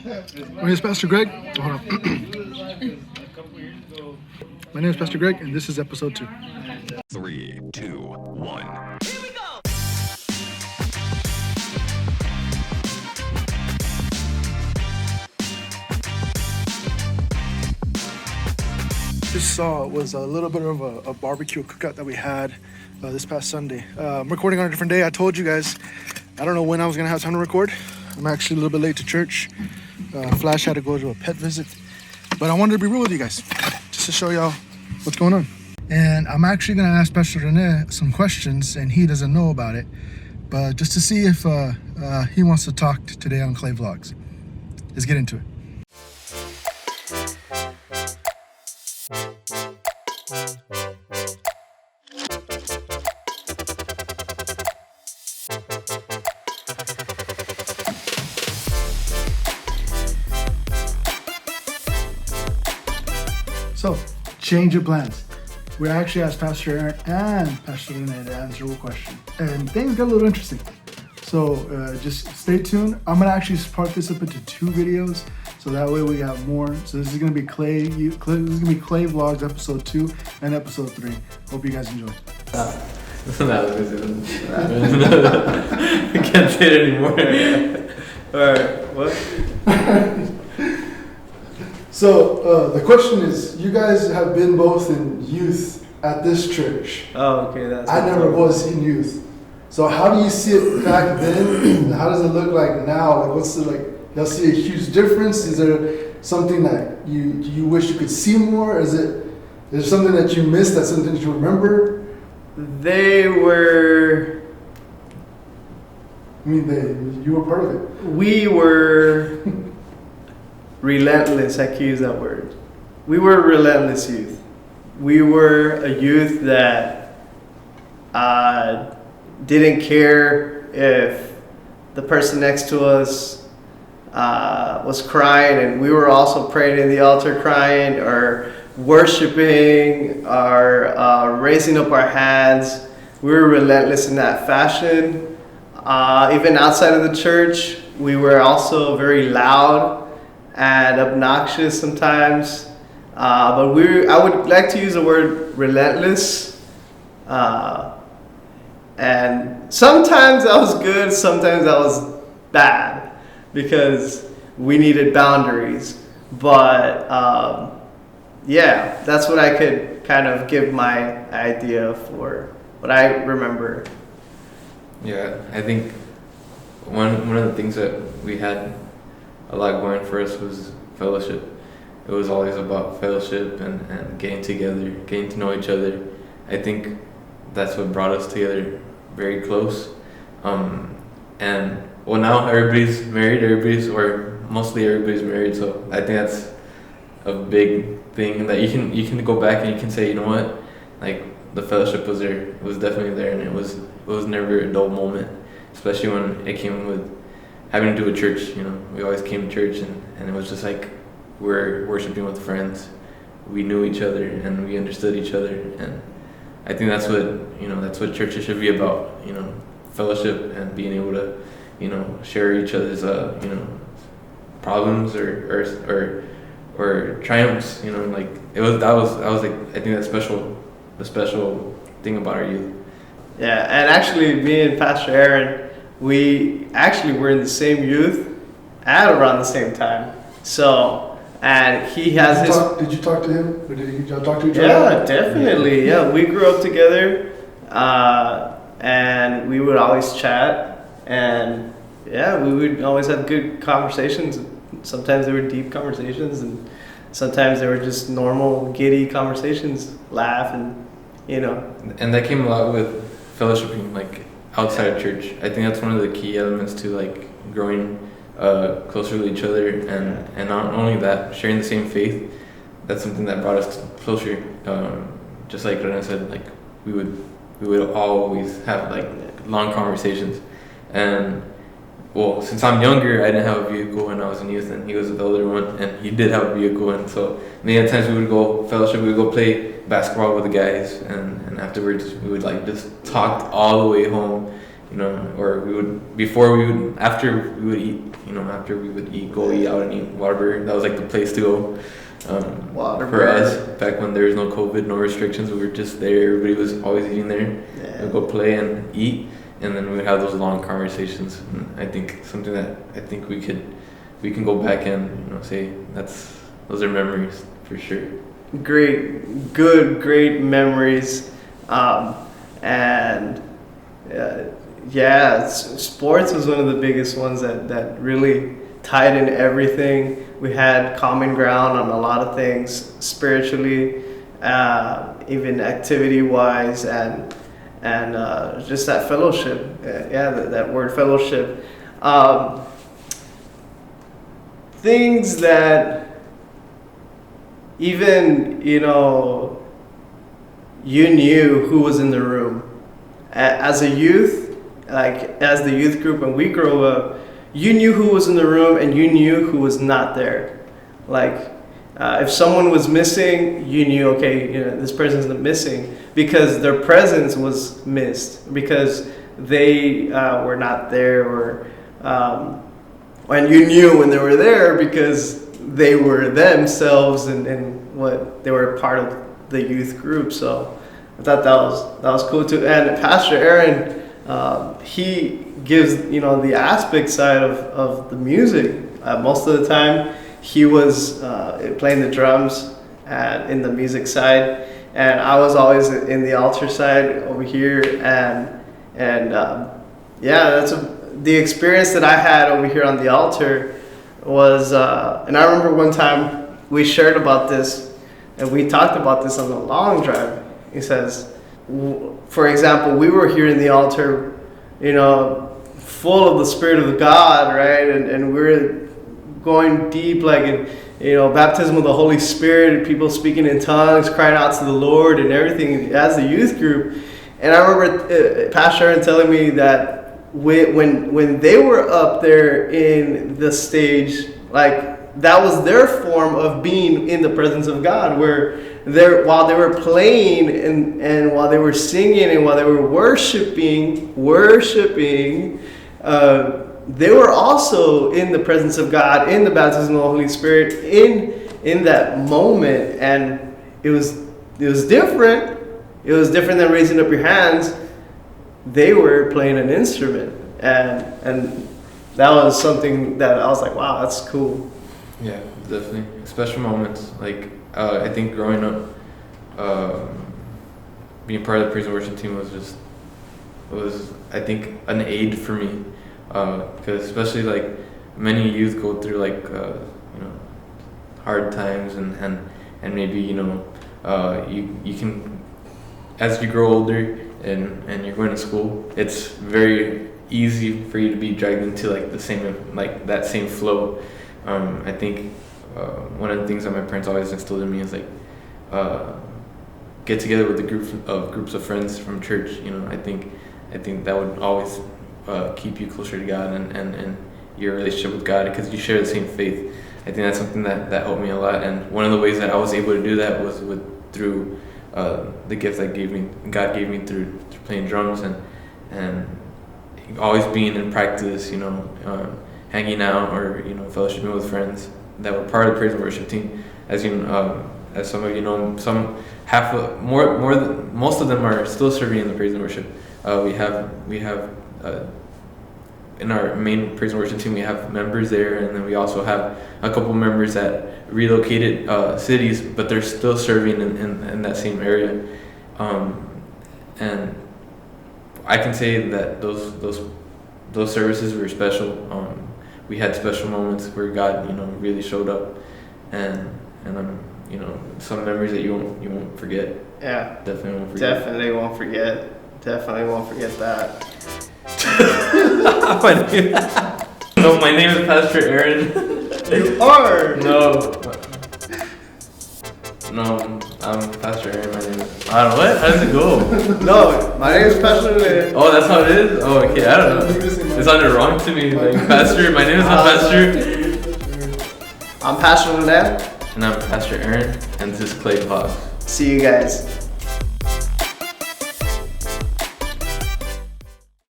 My name is Pastor Greg. Hold on. My name is Pastor Greg, and this is episode 2. 3, 2, 1. Here we go. This was a little bit of a barbecue cookout that we had this past Sunday. I'm recording on a different day. I told you guys, I don't know when I was going to have time to record. I'm actually a little bit late to church. Flash had to go to a pet visit. But I wanted to be real with you guys, just to show y'all what's going on. And I'm actually going to ask Pastor Rene some questions, and he doesn't know about it. But just to see if he wants to talk today on Clay Vlogs. Let's get into it. So, change of plans. We actually asked Pastor Aaron and Pastor Rene to answer a question. And things got a little interesting. So, just stay tuned. I'm going to actually part this up into 2 videos. So that way we got more. So this is going to be Clay Vlogs episode 2 and episode 3. Hope you guys enjoy. I can't say it anymore. Alright, what? So the question is, you guys have been both in youth at this church. Oh, okay, that's I never was in youth. So how do you see it back then? How does it look like now? Like, what's the y'all see a huge difference? Is there something that you wish you could see more? Is there something that you missed? That's something that you remember? They were. I mean, you were part of it. We were relentless. I can use that word. We were relentless youth. We were a youth that didn't care if the person next to us was crying, and we were also praying in the altar crying, or worshiping, or raising up our hands. We were relentless in that fashion. Even outside of the church, we were also very loud and obnoxious sometimes. But I would like to use the word relentless. And sometimes that was good, sometimes that was bad, because we needed boundaries. But yeah, that's what I could kind of give my idea for what I remember. Yeah, I think one of the things that we had a lot going for us was fellowship. It was always about fellowship and getting together, getting to know each other. I think that's what brought us together very close. And well, now everybody's married, mostly everybody's married, so I think that's a big thing that you can go back and you can say, you know what, like, the fellowship was there, it was definitely there, and it was never a dull moment, especially when it came with having to do with church. You know, we always came to church, and it was just like we're worshiping with friends. We knew each other and we understood each other, and I think that's what churches should be about. You know, fellowship and being able to, you know, share each other's problems or triumphs. You know, like that was like, I think that's the special thing about our youth. Yeah, and actually, me and Pastor Aaron, we actually were in the same youth at around the same time. So, and he has Did you talk to him? Or did y'all talk to each other? Yeah, definitely. Yeah, we grew up together, and we would always chat, and yeah, we would always have good conversations. Sometimes they were deep conversations, and sometimes they were just normal, giddy conversations, laugh, and you know. And that came a lot with fellowshipping, like outside of church. I think that's one of the key elements to like growing closer to each other, and not only that, sharing the same faith. That's something that brought us closer. Just like Rene said, like we would always have like long conversations. And well, since I'm younger, I didn't have a vehicle when I was in youth, and he was the older one, and he did have a vehicle. And so many times we would go fellowship, we would go play basketball with the guys, and afterwards we would like just talk all the way home. or after we would eat, go eat out and eat Whataburger. That was like the place to go. For us, back when there was no COVID, no restrictions, we were just there. Everybody was always eating there. Yeah. We'd go play and eat, and then we'd have those long conversations. And I think something that I think we can go back and say those are memories for sure. Great memories, and sports was one of the biggest ones that really tied in everything. We had common ground on a lot of things spiritually, even activity-wise, and just that fellowship. That word fellowship. Things that even you knew who was in the room as a youth, like as the youth group when we grew up. You knew who was in the room and you knew who was not there. Like, if someone was missing, you knew, okay, this person's missing because their presence was missed, because they were not there, or and you knew when they were there because they were themselves and what they were part of the youth group. So I thought that was cool too. And Pastor Aaron, he gives the aspect side of the music. Most of the time he was playing the drums and in the music side, and I was always in the altar side over here, and that's the experience that I had over here on the altar was and I remember one time we shared about this and we talked about this on the long drive. He says, for example, we were here in the altar, full of the Spirit of God, right? And we're going deep, like in, baptism of the Holy Spirit, people speaking in tongues, crying out to the Lord and everything as the youth group. And I remember Pastor Aaron telling me that when they were up there in the stage, like that was their form of being in the presence of God, where while they were playing and while they were singing and while they were worshiping, they were also in the presence of God, in the baptism of the Holy Spirit, in that moment. And it was different. It was different than raising up your hands. They were playing an instrument, and that was something that I was like, wow, that's cool. Yeah, definitely special moments. Like I think growing up, being part of the praise and worship team was I think an aid for me, because especially like many youth go through like hard times and maybe you can, as you grow older and you're going to school, it's very easy for you to be dragged into like that same flow. I think one of the things that my parents always instilled in me is like get together with groups of friends from church. I think that would always keep you closer to God and your relationship with God, because you share the same faith. I think that's something that helped me a lot, and one of the ways that I was able to do that was through the gift that God gave me through playing drums and always being in practice, hanging out or fellowshipping with friends that were part of the praise and worship team. As some of you know, most of them are still serving in the praise and worship. We have in our main praise and worship team, we have members there, and then we also have a couple members that relocated cities, but they're still serving in that same area. And I can say that those services were special. We had special moments where God, really showed up, and some memories that you won't forget. Yeah, definitely won't forget. Definitely won't forget that. My name is Pastor Aaron. You are. No, I'm Pastor Aaron. My name is. I don't know what. How does it go? No, my name is Pastor Rene. Oh, that's how it is. Oh, okay. I don't know. It sounded wrong to me. Like Pastor. My name is not Pastor. I'm Pastor Rene. And I'm Pastor Aaron. And this is Clay Fox. See you guys.